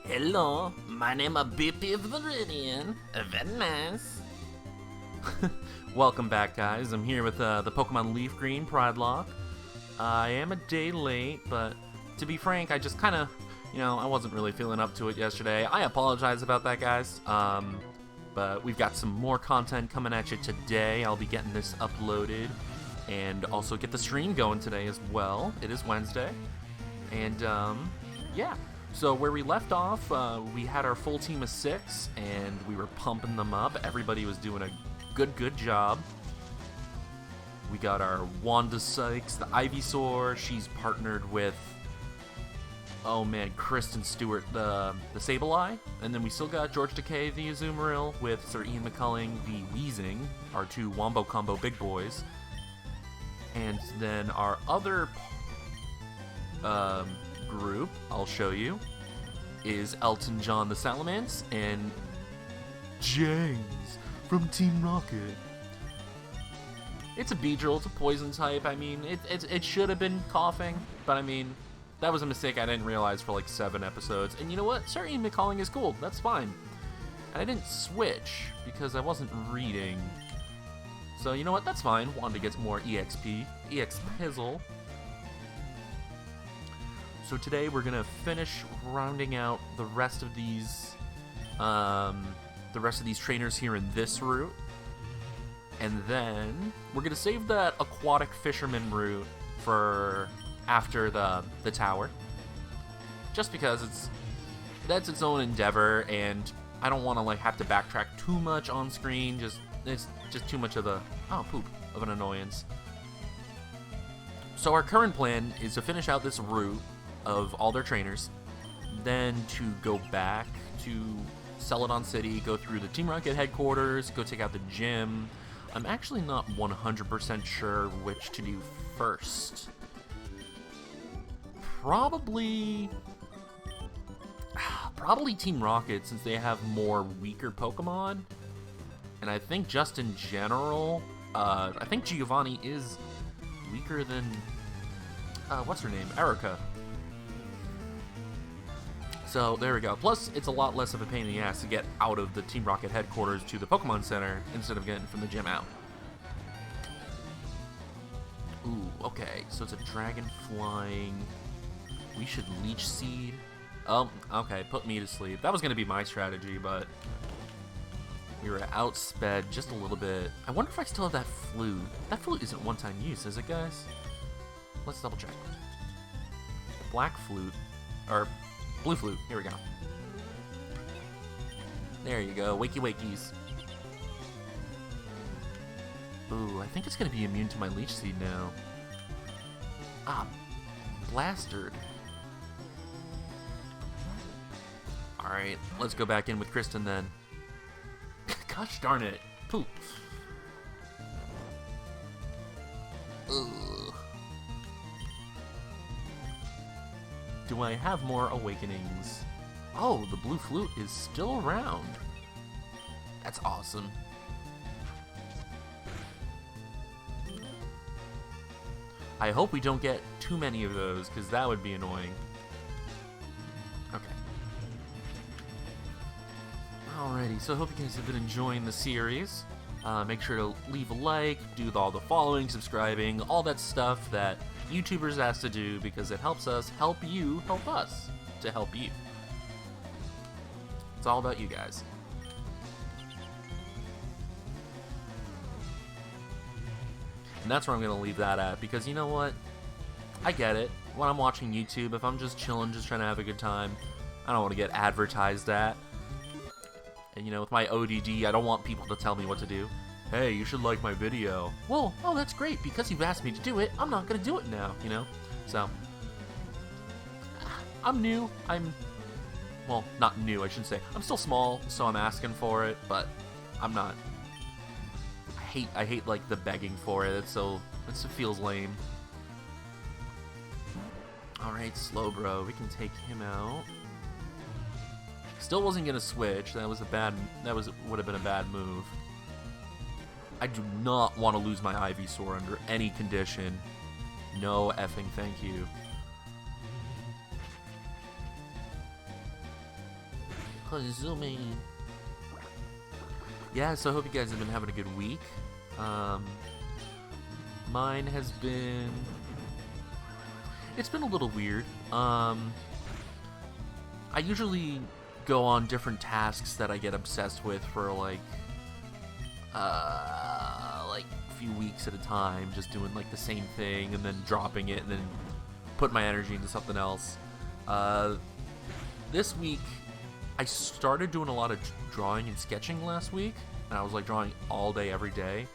Hello, my name is BP Viridian. Very nice. Welcome back, guys. I'm here with the Pokemon Leaf Green PrideLocke. I am a day late, but to be frank, I just kind of, I wasn't really feeling up to it yesterday. I apologize about that, guys. But we've got some more content coming at you today. I'll be getting this uploaded and also get the stream going today as well. It is Wednesday. And, yeah. So where we left off, we had our full team of 6, and we were pumping them up. Everybody was doing a good job. We got our Wanda Sykes, the Ivysaur. She's partnered with, oh man, Kristen Stewart, the Sableye. And then we still got George Takei, the Azumarill, with Sir Ian McCulling, the Weezing, our 2 Wombo Combo big boys. And then our other group, I'll show you, is Elton John the Salamence and James from Team Rocket. It's a Beedrill, it's a poison type. I mean, it should have been coughing, but I mean, that was a mistake I didn't realize for like 7 episodes. And you know what? Sir Ian McCulling is cool, that's fine. And I didn't switch because I wasn't reading. So you know what? That's fine. Wanda gets more EXP, EX-Pizzle. So today we're gonna finish rounding out the rest of these trainers here in this route, and then we're gonna save that aquatic fisherman route for after the tower, just because that's its own endeavor, and I don't want to like have to backtrack too much on screen. It's just too much of an annoyance. So our current plan is to finish out this route of all their trainers, then to go back to Celadon City, go through the Team Rocket headquarters, go take out the gym. I'm actually not 100% sure which to do first. Probably Team Rocket, since they have more weaker Pokemon. And I think just in general, I think Giovanni is weaker than, what's her name? Erica. So there we go. Plus, it's a lot less of a pain in the ass to get out of the Team Rocket headquarters to the Pokemon Center instead of getting from the gym out. Ooh, okay. So it's a dragon flying. We should Leech Seed. Oh, okay. Put me to sleep. That was going to be my strategy, but we were outsped just a little bit. I wonder if I still have that flute. That flute isn't one-time use, is it, guys? Let's double check. Black flute. Or blue flute. Here we go. There you go. Wakey wakies. Ooh, I think it's going to be immune to my Leech Seed now. Ah, Blastered. Alright, let's go back in with Kristen then. Gosh darn it. Poop. Ugh. Do I have more awakenings? Oh, the blue flute is still around. That's awesome. I hope we don't get too many of those, because that would be annoying. Okay. Alrighty, so I hope you guys have been enjoying the series. Make sure to leave a like, do all the following, subscribing, all that stuff that YouTubers ask to do, because it helps us help you help us to help you. It's all about you guys. And that's where I'm going to leave that at, because you know what? I get it. When I'm watching YouTube, if I'm just chilling, just trying to have a good time, I don't want to get advertised at. And with my ODD, I don't want people to tell me what to do. Hey, you should like my video. Well, oh, that's great. Because you've asked me to do it, I'm not going to do it now, So, I'm new. Well, not new, I shouldn't say. I'm still small, so I'm asking for it, but I'm not. I hate like the begging for it. It feels lame. Alright, Slowbro, we can take him out. Still wasn't gonna switch. Would have been a bad move. I do not want to lose my Ivysaur under any condition. No effing thank you. Consuming. Yeah, so I hope you guys have been having a good week. Mine has been... It's been a little weird. I usually go on different tasks that I get obsessed with for like a few weeks at a time, just doing like the same thing and then dropping it and then put my energy into something else. This week I started doing a lot of drawing and sketching last week, and I was like drawing all day every day.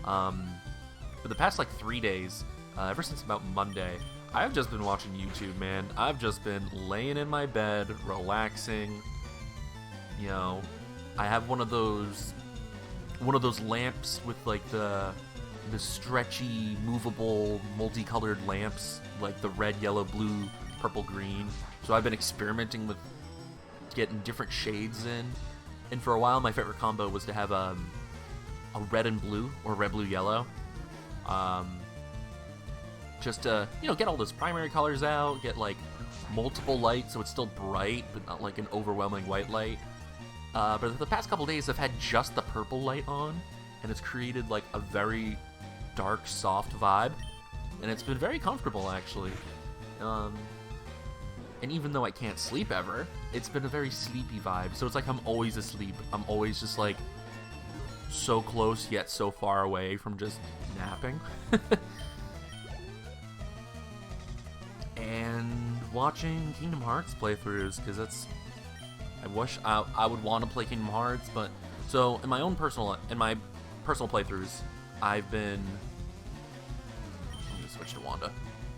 For the past like 3 days, ever since about Monday, I've just been watching YouTube, man. I've just been laying in my bed, relaxing. You know, I have one of those lamps with like the stretchy, movable, multicolored lamps, like the red, yellow, blue, purple, green. So I've been experimenting with getting different shades in. And for a while, my favorite combo was to have a red and blue, or red, blue, yellow. Just to, you know, get all those primary colors out, get like multiple lights so it's still bright, but not like an overwhelming white light. But the past couple days I've had just the purple light on, and it's created like a very dark, soft vibe, and it's been very comfortable actually. And even though I can't sleep ever, it's been a very sleepy vibe, so it's like I'm always asleep. I'm always just like so close yet so far away from just napping. And watching Kingdom Hearts playthroughs, because that's... I wish I would want to play Kingdom Hearts, but... So, in my personal playthroughs, I've been... I'm going to switch to Wanda.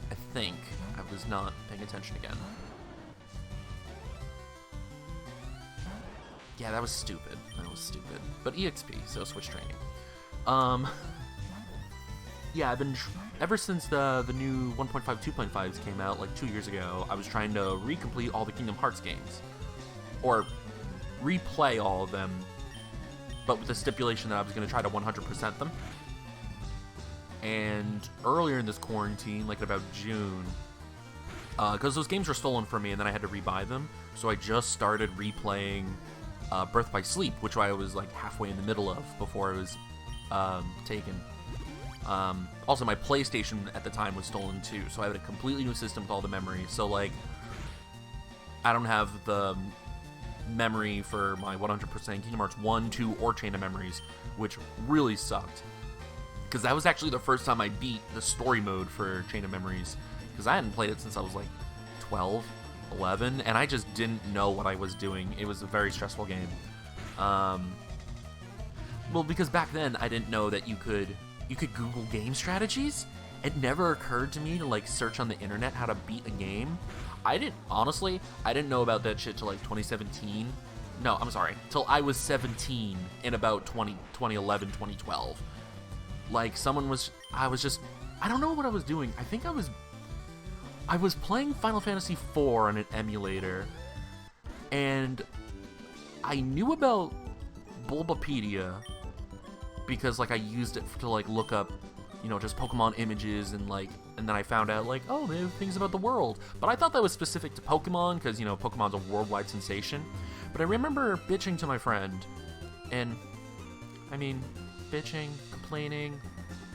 I think I was not paying attention again. Yeah, that was stupid. But EXP, so switch training. Yeah, I've been... Ever since the new 1.5, 2.5s came out, like 2 years ago, I was trying to recomplete all the Kingdom Hearts games. Or replay all of them, but with the stipulation that I was going to try to 100% them. And earlier in this quarantine, like about June, because those games were stolen from me and then I had to rebuy them, so I just started replaying Birth by Sleep, which I was like halfway in the middle of before it was taken. Also, my PlayStation at the time was stolen too, so I had a completely new system with all the memories. So, like, I don't have the memory for my 100% Kingdom Hearts 1, 2, or Chain of Memories, which really sucked. Because that was actually the first time I beat the story mode for Chain of Memories, because I hadn't played it since I was, like, 12, 11, and I just didn't know what I was doing. It was a very stressful game. Well, because back then, I didn't know that you could Google game strategies. It never occurred to me to like search on the internet how to beat a game. I didn't know about that shit till like 2017. No, I'm sorry, till I was 17 in about 2011, 2012. Like I don't know what I was doing. I think I was playing Final Fantasy IV on an emulator, and I knew about Bulbapedia, because like I used it to like look up, you know, just Pokemon images and then I found out like, oh, they have things about the world. But I thought that was specific to Pokemon because, you know, Pokemon's a worldwide sensation. But I remember bitching to my friend, and I mean, bitching, complaining.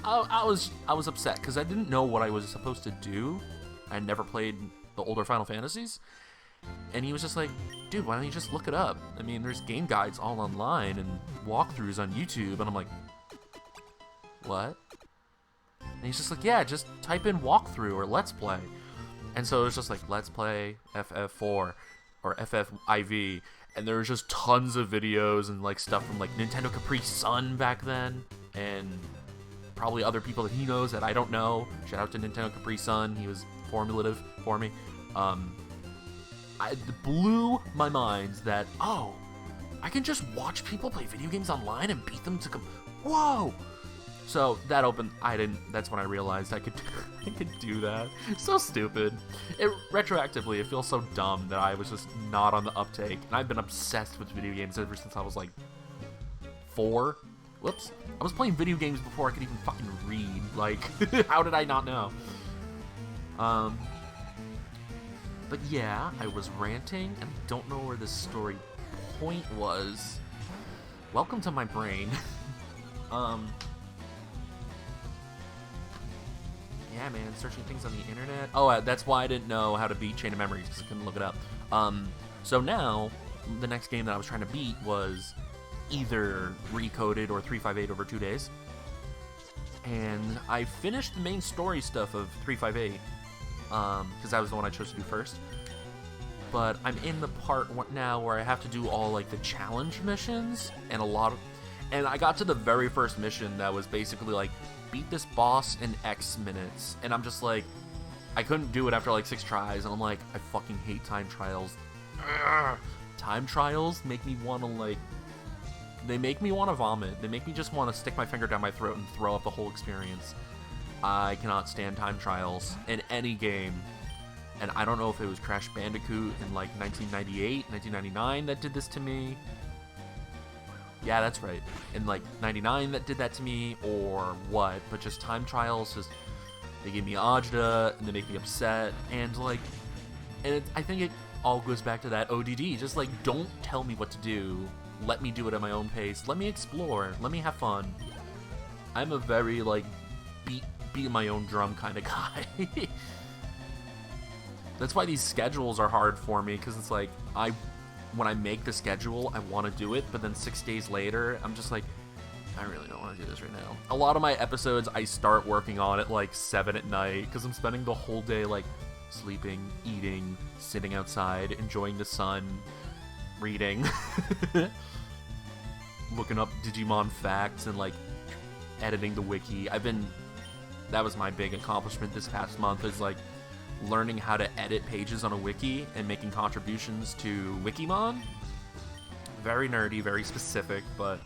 I was upset because I didn't know what I was supposed to do. I had never played the older Final Fantasies. And he was just like, dude, why don't you just look it up? I mean, there's game guides all online and walkthroughs on YouTube. And I'm like, what? And he's just like, yeah, just type in walkthrough or let's play. And so it was just like, let's play FF4 or FFIV. And there was just tons of videos and like stuff from like Nintendo Capri Sun back then. And probably other people that he knows that I don't know. Shout out to Nintendo Capri Sun. He was formulative for me. It blew my mind that, oh, I can just watch people play video games online and beat them to whoa! So that opened, that's when I realized I could do that. So stupid. Retroactively, it feels so dumb that I was just not on the uptake. And I've been obsessed with video games ever since I was like 4. Whoops. I was playing video games before I could even fucking read. Like, how did I not know? But yeah, I was ranting, and I don't know where this story point was, welcome to my brain. Yeah, man, searching things on the internet. Oh, that's why I didn't know how to beat Chain of Memories, because I couldn't look it up. So now, the next game that I was trying to beat was either Recoded or 358 over 2 days. And I finished the main story stuff of 358, because that was the one I chose to do first. But I'm in the part now where I have to do all, like, the challenge missions, and and I got to the very first mission that was basically, like, beat this boss in X minutes, and I'm just like, I couldn't do it after like 6 tries, and I'm like, I fucking hate time trials. Ugh. Time trials make me want to, like, they make me want to vomit. They make me just want to stick my finger down my throat and throw up the whole experience. I cannot stand time trials in any game, and I don't know if it was Crash Bandicoot in like 1998, 1999 that did this to me. Yeah, that's right. In like 99 that did that to me, or what, but just time trials, just, they give me agita, and they make me upset, and like, I think it all goes back to that ODD, just like, don't tell me what to do, let me do it at my own pace, let me explore, let me have fun. I'm a very, like, beat my own drum kind of guy. That's why these schedules are hard for me, because it's like, when I make the schedule, I want to do it, but then 6 days later, I'm just like, I really don't want to do this right now. A lot of my episodes, I start working on at like 7 at night, because I'm spending the whole day like sleeping, eating, sitting outside, enjoying the sun, reading, looking up Digimon facts, and like editing the wiki. That was my big accomplishment this past month, is like learning how to edit pages on a wiki and making contributions to Wikimon. Very nerdy, very specific, but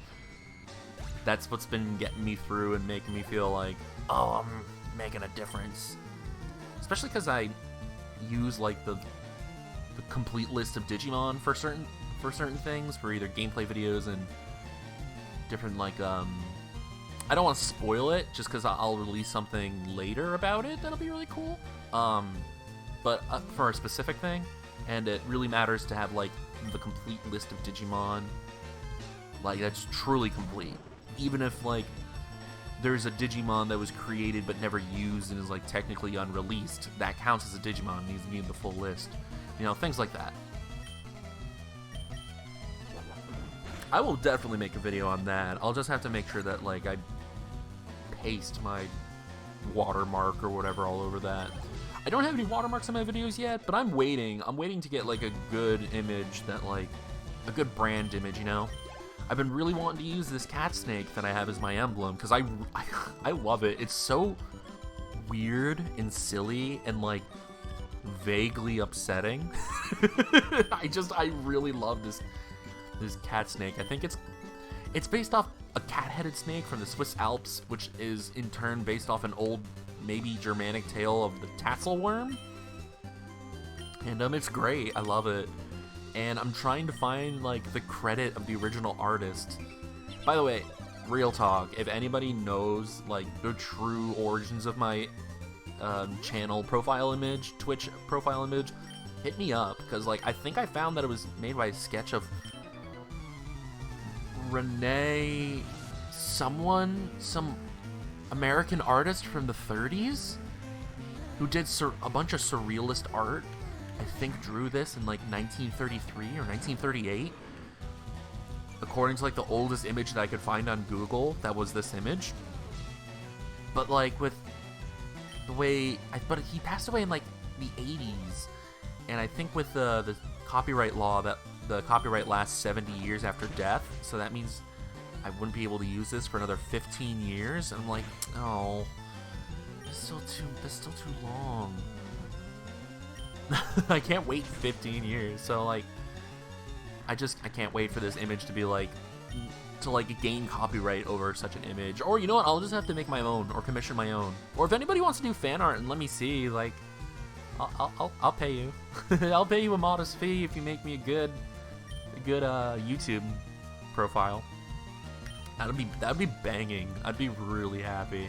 that's what's been getting me through and making me feel like, oh, I'm making a difference. Especially because I use like the complete list of Digimon for certain things, for either gameplay videos and different, like, I don't want to spoil it just because I'll release something later about it that'll be really cool. But for a specific thing, and it really matters to have like the complete list of Digimon, like that's truly complete. Even if like there's a Digimon that was created but never used and is like technically unreleased, that counts as a Digimon and needs to be in the full list. You know, things like that. I will definitely make a video on that. I'll just have to make sure that like I paste my watermark or whatever all over that. I don't have any watermarks on my videos yet, but I'm waiting. I'm waiting to get like a good image that like, a good brand image, you know? I've been really wanting to use this cat snake that I have as my emblem, because I love it. It's so weird and silly and like vaguely upsetting. I really love this cat snake. I think it's based off a cat-headed snake from the Swiss Alps, which is in turn based off an old, maybe Germanic tale of the tassel worm. And it's great. I love it. And I'm trying to find like the credit of the original artist. By the way, real talk, if anybody knows like the true origins of my channel profile image, Twitch profile image, hit me up, because like I think I found that it was made by a sketch of some American artist from the 30s who did a bunch of surrealist art. I think drew this in like 1933 or 1938. According to like the oldest image that I could find on Google, that was this image. But like with the way, but he passed away in like the 80s, and I think with the copyright law that the copyright lasts 70 years after death, so that means I wouldn't be able to use this for another 15 years. And I'm like, oh, that's still too long. I can't wait 15 years. So like, I can't wait for this image to be like, to like gain copyright over such an image. Or you know what? I'll just have to make my own or commission my own. Or if anybody wants to do fan art and let me see, like, I'll pay you. I'll pay you a modest fee if you make me a good YouTube profile. That'd be banging. I'd be really happy.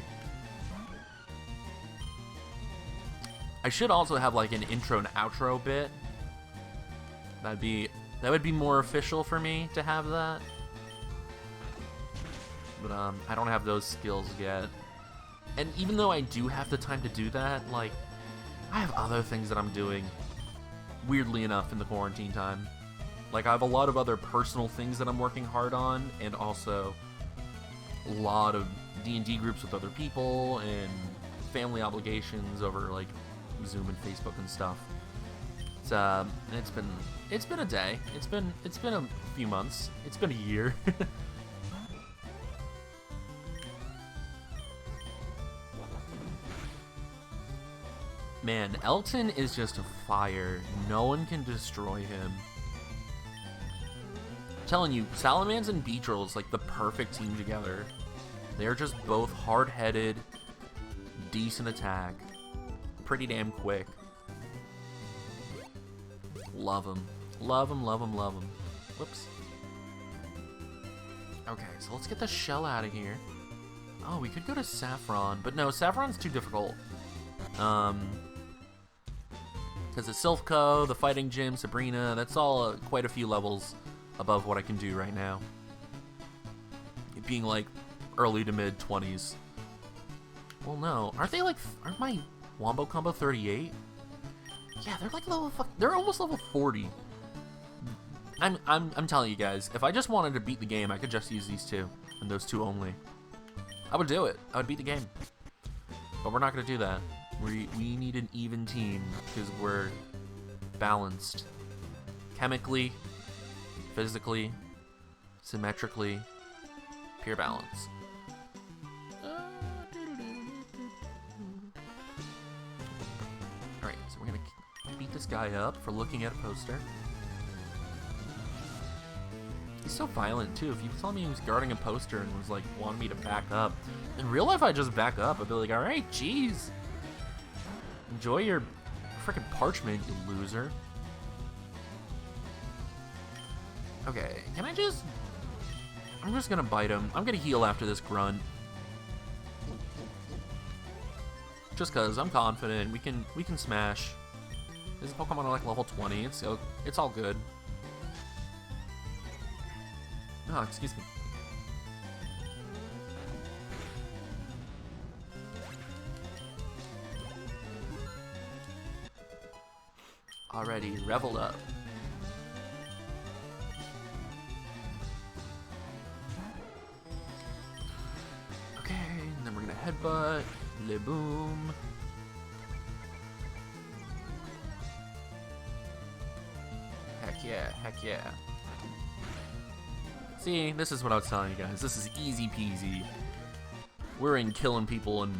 I should also have like an intro and outro bit That would be more official for me to have that. But I don't have those skills yet. And even though I do have the time to do that, like, I have other things that I'm doing, weirdly enough, in the quarantine time. Like, I have a lot of other personal things that I'm working hard on, and also a lot of D&D groups with other people, and family obligations over, like, Zoom and Facebook and stuff. It's been a day. It's been a few months. It's been a year. Man, Elton is just a fire. No one can destroy him. I'm telling you, Salamans and Beetrol's like the perfect team together. They're just both hard-headed, decent attack, pretty damn quick. Love them. Love them, love them, love them. Whoops. Okay, so let's get the shell out of here. Oh, we could go to Saffron, but no, Saffron's too difficult. Because it's Silphco, the Fighting Gym, Sabrina, that's all quite a few levels above what I can do right now. It being like early to mid 20s. Well, no, aren't my Wombo Combo 38? Yeah, they're like they're almost level 40. I'm telling you guys, if I just wanted to beat the game, I could just use these two, and those two only. I would do it. I would beat the game. But we're not gonna do that. We need an even team, because we're balanced. Chemically, physically, symmetrically, pure balance. Alright, so we're gonna beat this guy up for looking at a poster. He's so violent too. If you tell me he was guarding a poster and was like wanting me to back up, in real life I'd just back up. I'd be like, alright, jeez. Enjoy your freaking parchment, you loser. Okay, can I just... I'm just gonna bite him. I'm gonna heal after this grunt. Just cause I'm confident we can smash. This Pokemon are like level 20. It's all good. Oh, excuse me. Already reveled up. Okay, and then we're gonna headbutt, le boom. Heck yeah, heck yeah. See, this is what I was telling you guys. This is easy peasy. We're in killing people and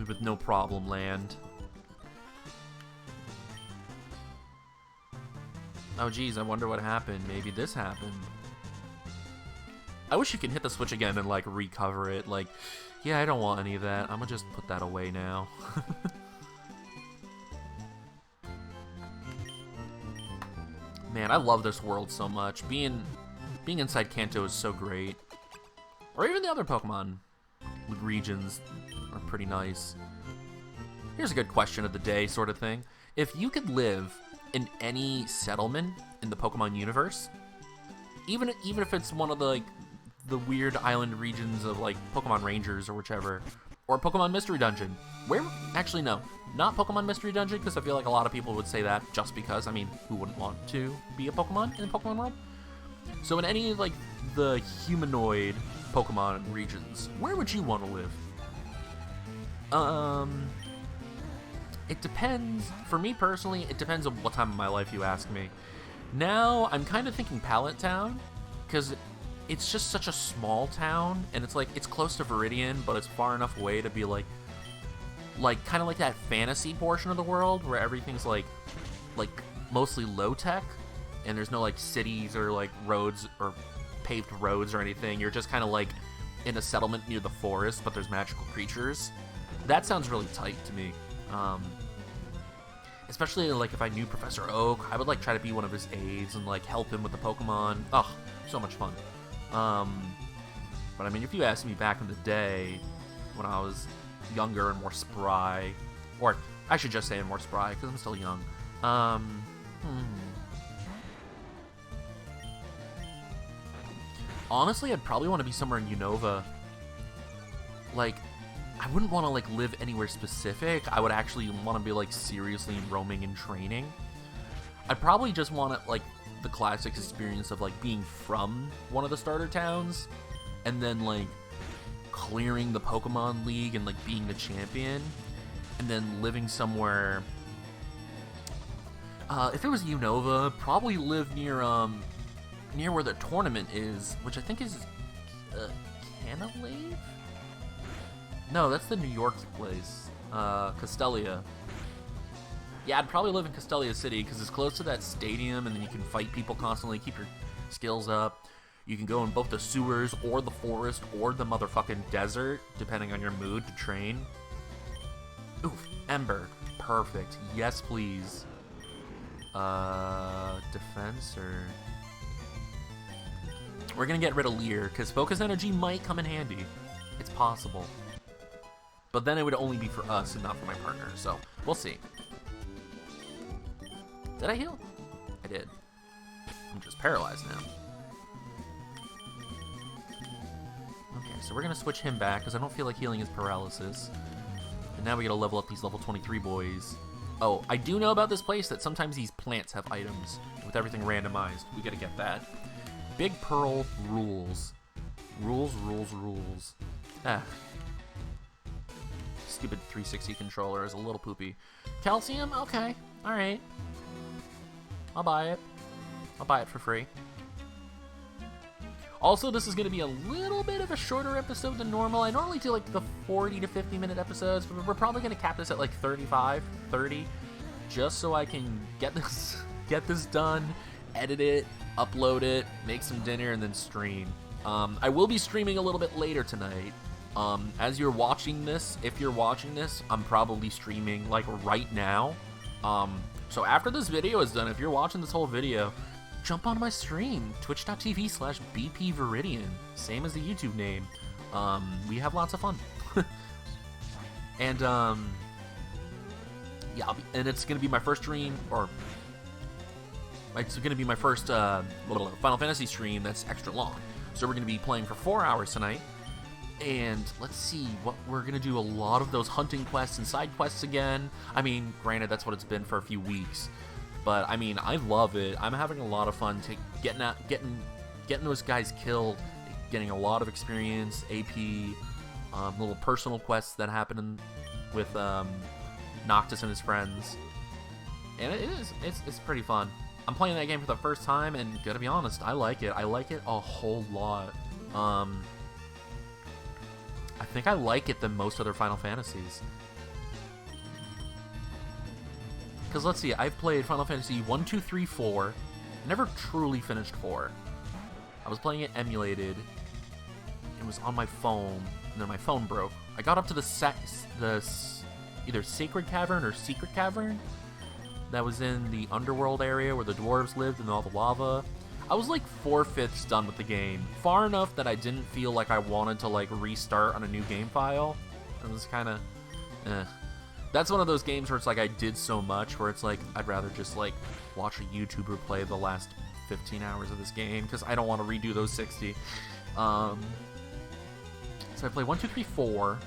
with no problem land. Oh geez, I wonder what happened. Maybe this happened. I wish you could hit the switch again and like recover it. Like, yeah, I don't want any of that. I'm gonna just put that away now. Man, I love this world so much. Being inside Kanto is so great. Or even the other Pokemon regions are pretty nice. Here's a good question of the day sort of thing. If you could live in any settlement in the Pokemon universe, even if it's one of the weird island regions of like Pokemon Rangers or whichever, or Pokemon Mystery Dungeon, actually no, not Pokemon Mystery Dungeon, because I feel like a lot of people would say that just because, I mean, who wouldn't want to be a Pokemon in the Pokemon world? So in any like the humanoid Pokemon regions, where would you want to live? It depends. For me personally, it depends on what time of my life you ask me. Now, I'm kind of thinking Pallet Town, because it's just such a small town, and it's like, it's close to Viridian, but it's far enough away to be like kind of like that fantasy portion of the world, where everything's like mostly low-tech, and there's no like cities or like roads or paved roads or anything. You're just kind of like in a settlement near the forest, but there's magical creatures. That sounds really tight to me. Especially like if I knew Professor Oak, I would like try to be one of his aides and like help him with the Pokemon. Oh, so much fun. But I mean, if you asked me back in the day when I was younger and more spry, or I should just say more spry because I'm still young. Honestly, I'd probably want to be somewhere in Unova. Like, I wouldn't want to, like, live anywhere specific. I would actually want to be, like, seriously roaming and training. I'd probably just want to, like, the classic experience of, like, being from one of the starter towns and then, like, clearing the Pokemon League and, like, being the champion and then living somewhere. If it was Unova, probably live near where the tournament is, which I think is Canalave? No, that's the New York place. Castelia. Yeah, I'd probably live in Castelia City because it's close to that stadium, and then you can fight people constantly, keep your skills up. You can go in both the sewers or the forest or the motherfucking desert, depending on your mood to train. Oof, Ember. Perfect. Yes, please. Defense or... We're gonna get rid of Leer, because Focus Energy might come in handy. It's possible. But then it would only be for us and not for my partner, so we'll see. Did I heal? I did. I'm just paralyzed now. Okay, so we're gonna switch him back, because I don't feel like healing his paralysis. And now we gotta level up these level 23 boys. Oh, I do know about this place that sometimes these plants have items with everything randomized. We gotta get that. Big Pearl rules. Rules. Ah. Stupid 360 controller is a little poopy. Calcium? Okay. Alright. I'll buy it. I'll buy it for free. Also, this is going to be a little bit of a shorter episode than normal. I normally do like the 40 to 50 minute episodes, but we're probably going to cap this at like 35, 30, just so I can get this done, edit it, upload it, make some dinner, and then stream. I will be streaming a little bit later tonight. As you're watching this, if you're watching this, I'm probably streaming like right now. So after this video is done, if you're watching this whole video, jump on my stream, twitch.tv/bpviridian, same as the YouTube name. We have lots of fun. And yeah, and it's gonna be my first stream, or it's gonna be my first Final Fantasy stream that's extra long. So we're gonna be playing for 4 hours tonight. And let's see, what we're gonna do a lot of those hunting quests and side quests again. I mean, granted, that's what it's been for a few weeks, but I mean, I love it. I'm having a lot of fun getting those guys killed, getting a lot of experience, AP, little personal quests that happen with Noctis and his friends, and it's pretty fun. I'm playing that game for the first time, and gotta be honest, I like it. I like it a whole lot. I think I like it than most other Final Fantasies. Because let's see, I've played Final Fantasy 1, 2, 3, 4. I never truly finished 4. I was playing it emulated. It was on my phone, and then my phone broke. I got up to the either Sacred Cavern or Secret Cavern. That was in the underworld area where the dwarves lived and all the lava. I was like 4/5 done with the game. Far enough that I didn't feel like I wanted to like restart on a new game file. It was kind of, That's one of those games where it's like I did so much where it's like I'd rather just like watch a YouTuber play the last 15 hours of this game because I don't want to redo those 60. So I played 1, 2, 3, 4.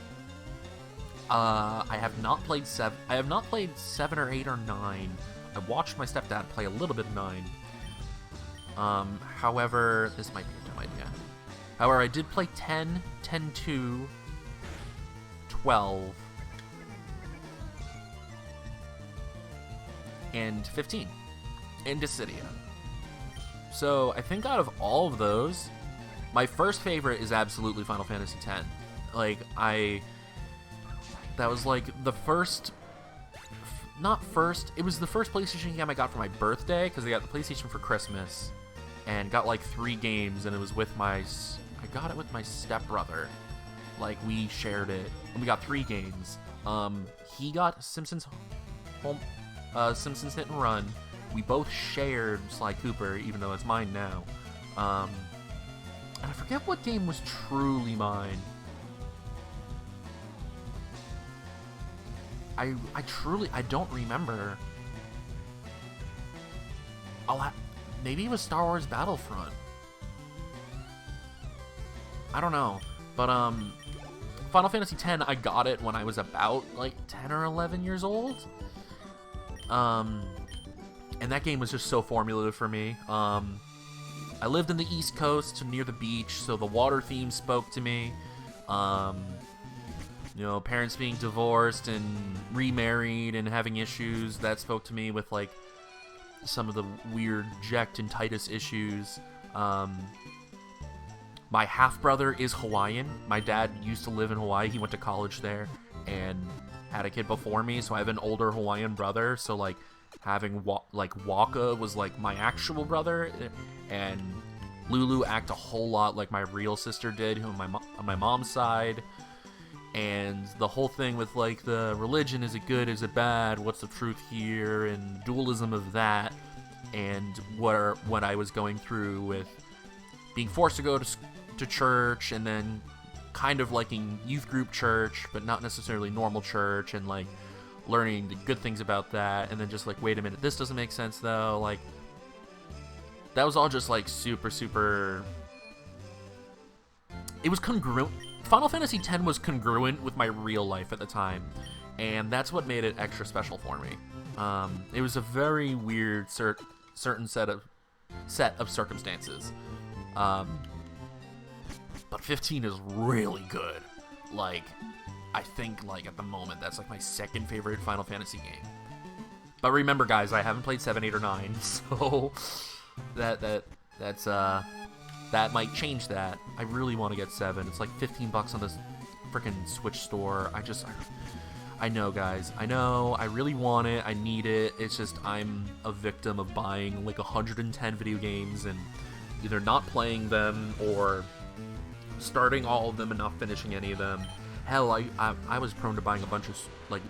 I have not played 7. I have not played 7 or 8 or 9. I watched my stepdad play a little bit of 9. However, this might be a dumb idea. However, I did play 10, 10-2, 12, and 15, and Dissidia. So, I think out of all of those, my first favorite is absolutely Final Fantasy X. Like, that was like the first... Not first, it was the first PlayStation game I got for my birthday, because I got the PlayStation for Christmas. And got like 3 games, and it was with I got it with my stepbrother. Like, we shared it, and we got 3 games. He got Simpsons Hit and Run. We both shared Sly Cooper, even though it's mine now. And I forget what game was truly mine. I don't remember. Maybe it was Star Wars Battlefront. I don't know. But, Final Fantasy X, I got it when I was about, like, 10 or 11 years old. And that game was just so formulative for me. I lived in the East Coast near the beach, so the water theme spoke to me. You know, parents being divorced and remarried and having issues, that spoke to me with, like, some of the weird Ject and Titus issues. My half-brother is Hawaiian. My dad used to live in Hawaii. He went to college there and had a kid before me, so I have an older Hawaiian brother. So, like, having, Waka was, like, my actual brother, and Lulu act a whole lot like my real sister did, on my mom's side. And the whole thing with, like, the religion, is it good, is it bad, what's the truth here, and dualism of that, and what I was going through with being forced to go to church, and then kind of liking youth group church, but not necessarily normal church, and, like, learning the good things about that, and then just, like, wait a minute, this doesn't make sense, though. Like, that was all just, like, super... It was congruent. Final Fantasy X was congruent with my real life at the time, and that's what made it extra special for me. It was a very weird certain set of circumstances. But 15 is really good. Like, I think, like, at the moment, that's, like, my second favorite Final Fantasy game. But remember, guys, I haven't played 7, 8, or 9, so that might change that. I really want to get 7. It's like $15 on this freaking Switch store. I know, guys. I know. I really want it. I need it. It's just I'm a victim of buying like 110 video games and either not playing them or starting all of them and not finishing any of them. Hell, I was prone to buying a bunch of, like,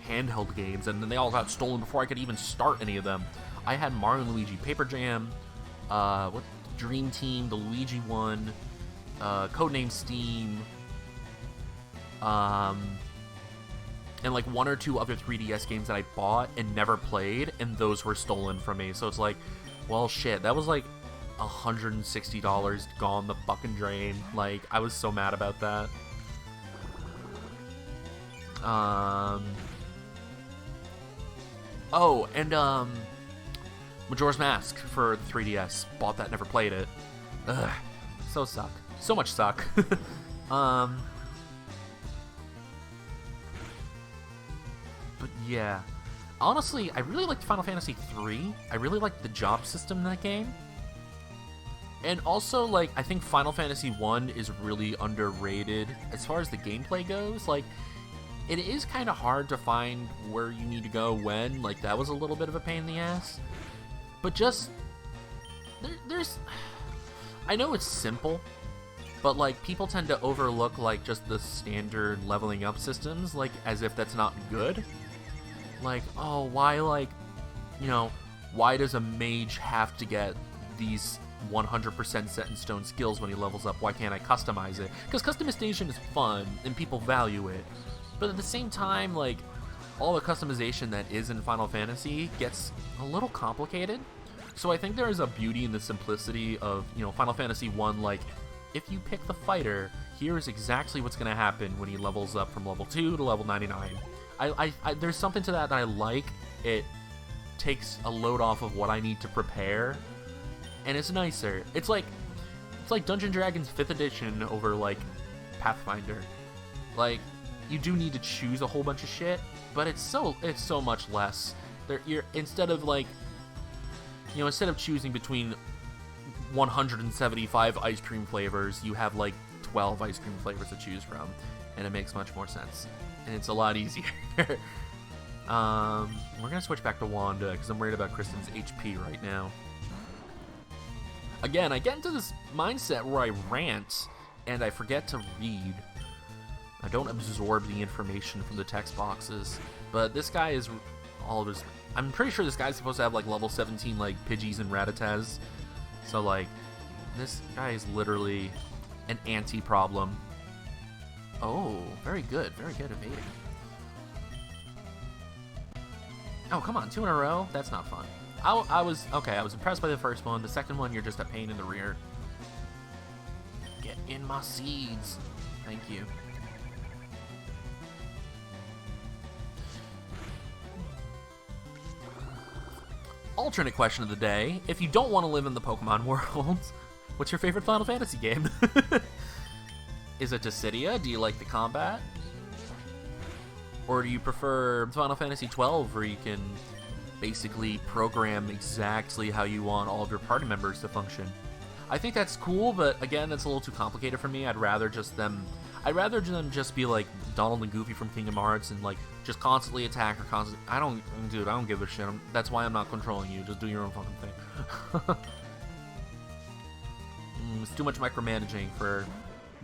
handheld games, and then they all got stolen before I could even start any of them. I had Mario & Luigi Paper Jam, Dream Team, the Luigi one, Codename Steam, and like one or two other 3DS games that I bought and never played, and those were stolen from me. So it's like, well, shit, that was like $160 gone the fucking drain. Like, I was so mad about that. Oh, and Majora's Mask for the 3DS. Bought that, never played it. Ugh, so suck. So much suck. But yeah. Honestly, I really liked Final Fantasy 3. I really liked the job system in that game. And also, like, I think Final Fantasy 1 is really underrated as far as the gameplay goes. Like, it is kind of hard to find where you need to go when. Like, that was a little bit of a pain in the ass. But just, there's, I know it's simple, but, like, people tend to overlook, like, just the standard leveling up systems, like, as if that's not good. Like, oh, why, like, you know, why does a mage have to get these 100% set in stone skills when he levels up? Why can't I customize it? Because customization is fun, and people value it. But at the same time, like, all the customization that is in Final Fantasy gets a little complicated. So I think there is a beauty in the simplicity of, you know, Final Fantasy 1, like, if you pick the fighter, here's exactly what's going to happen when he levels up from level 2 to level 99. There's something to that I like. It takes a load off of what I need to prepare, and it's nicer. It's like Dungeons & Dragons 5th edition over, like, Pathfinder. Like, you do need to choose a whole bunch of shit, but it's so much less. Instead of choosing between 175 ice cream flavors, you have like 12 ice cream flavors to choose from, and it makes much more sense, and it's a lot easier. We're gonna switch back to Wanda because I'm worried about Kristen's HP right now. Again, I get into this mindset where I rant and I forget to read. I don't absorb the information from the text boxes, but this guy is all of his... I'm pretty sure this guy's supposed to have, like, level 17, like, Pidgeys and Rattatas. So, like, this guy is literally an anti-problem. Oh, very good evading. Oh, come on, 2 in a row? That's not fun. I was impressed by the first one. The second one, you're just a pain in the rear. Get Get in my seeds. Thank you. Alternate question of the day. If you don't want to live in the Pokemon world, what's your favorite Final Fantasy game? Is it Dissidia? Do you like the combat? Or do you prefer Final Fantasy XII, where you can basically program exactly how you want all of your party members to function? I think that's cool, but again, that's a little too complicated for me. I'd rather them just be like Donald and Goofy from Kingdom Hearts and like just constantly attack or constantly. I don't give a shit. That's why I'm not controlling you. Just do your own fucking thing. It's too much micromanaging for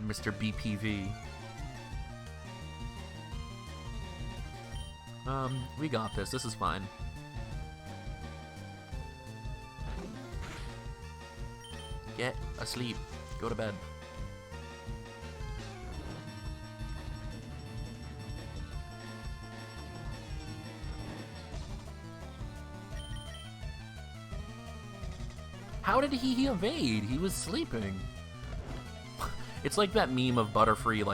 Mr. BPV. We got this. This is fine. Get asleep. Go to bed. How did he evade? He was sleeping. It's like that meme of Butterfree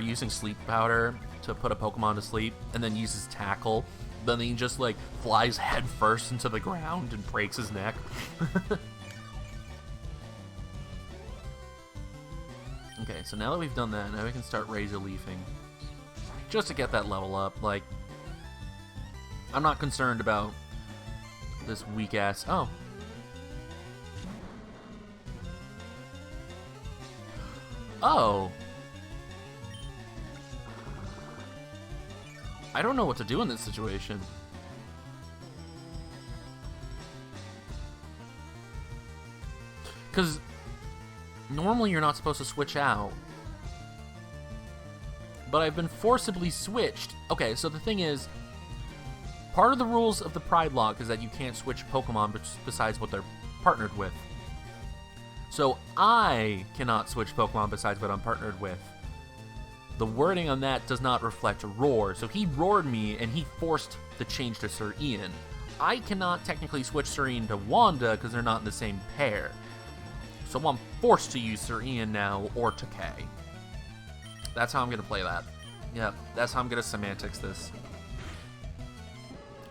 using sleep powder to put a Pokemon to sleep, and then uses tackle. Then he just like flies head first into the ground and breaks his neck. Okay, so now that we've done that, now we can start Razor Leafing. Just to get that level up. Like, I'm not concerned about this weak ass. Oh. Oh. I don't know what to do in this situation. Because normally you're not supposed to switch out. But I've been forcibly switched. Okay, so the thing is, part of the rules of the PrideLocke is that you can't switch Pokemon besides what they're partnered with. So I cannot switch Pokemon besides what I'm partnered with. The wording on that does not reflect Roar, so he roared me and he forced the change to Sir Ian. I cannot technically switch Sir Ian to Wanda because they're not in the same pair. So I'm forced to use Sir Ian now or to Kay. That's how I'm going to play that. Yep, that's how I'm going to semantics this.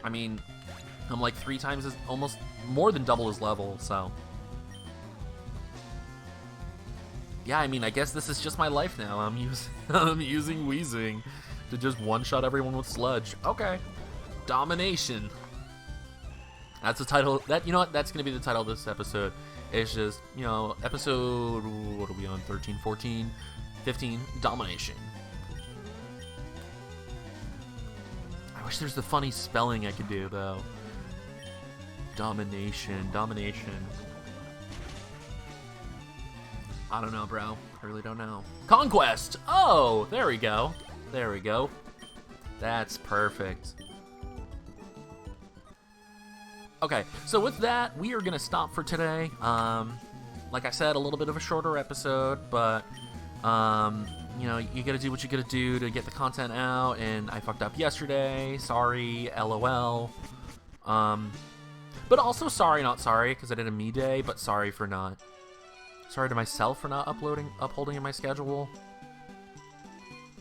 I mean, I'm like 3 times as, almost more than double his level, so. Yeah, I mean, I guess this is just my life now. I'm using Weezing to just one-shot everyone with Sludge. Okay. Domination. That's the title. You know what? That's going to be the title of this episode. It's just, you know, episode, what are we on, 13, 14, 15, Domination. I wish there's the funny spelling I could do, though. Domination. I don't know, bro. I really don't know. Conquest! Oh, there we go. That's perfect. Okay, so with that, we are going to stop for today. Like I said, a little bit of a shorter episode, but, you know, you got to do what you got to do to get the content out, and I fucked up yesterday. Sorry, LOL. But also sorry, not sorry, because I did a me day, but sorry to myself for not upholding in my schedule.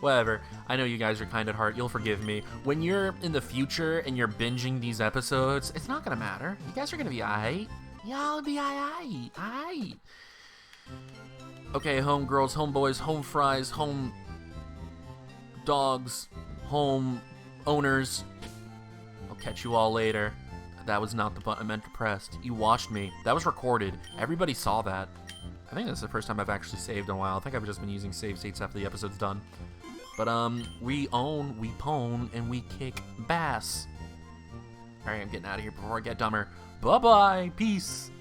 Whatever. I know you guys are kind at heart. You'll forgive me. When you're in the future and you're binging these episodes, it's not gonna matter. You guys are gonna be aight. Y'all be aight. Okay, home girls, home boys, home fries, home dogs, home owners. I'll catch you all later. That was not the button I meant to press. You watched me. That was recorded. Everybody saw that. I think that's the first time I've actually saved in a while. I think I've just been using save states after the episode's done. But, we own, we pwn, and we kick bass. Alright, I'm getting out of here before I get dumber. Bye-bye. Peace.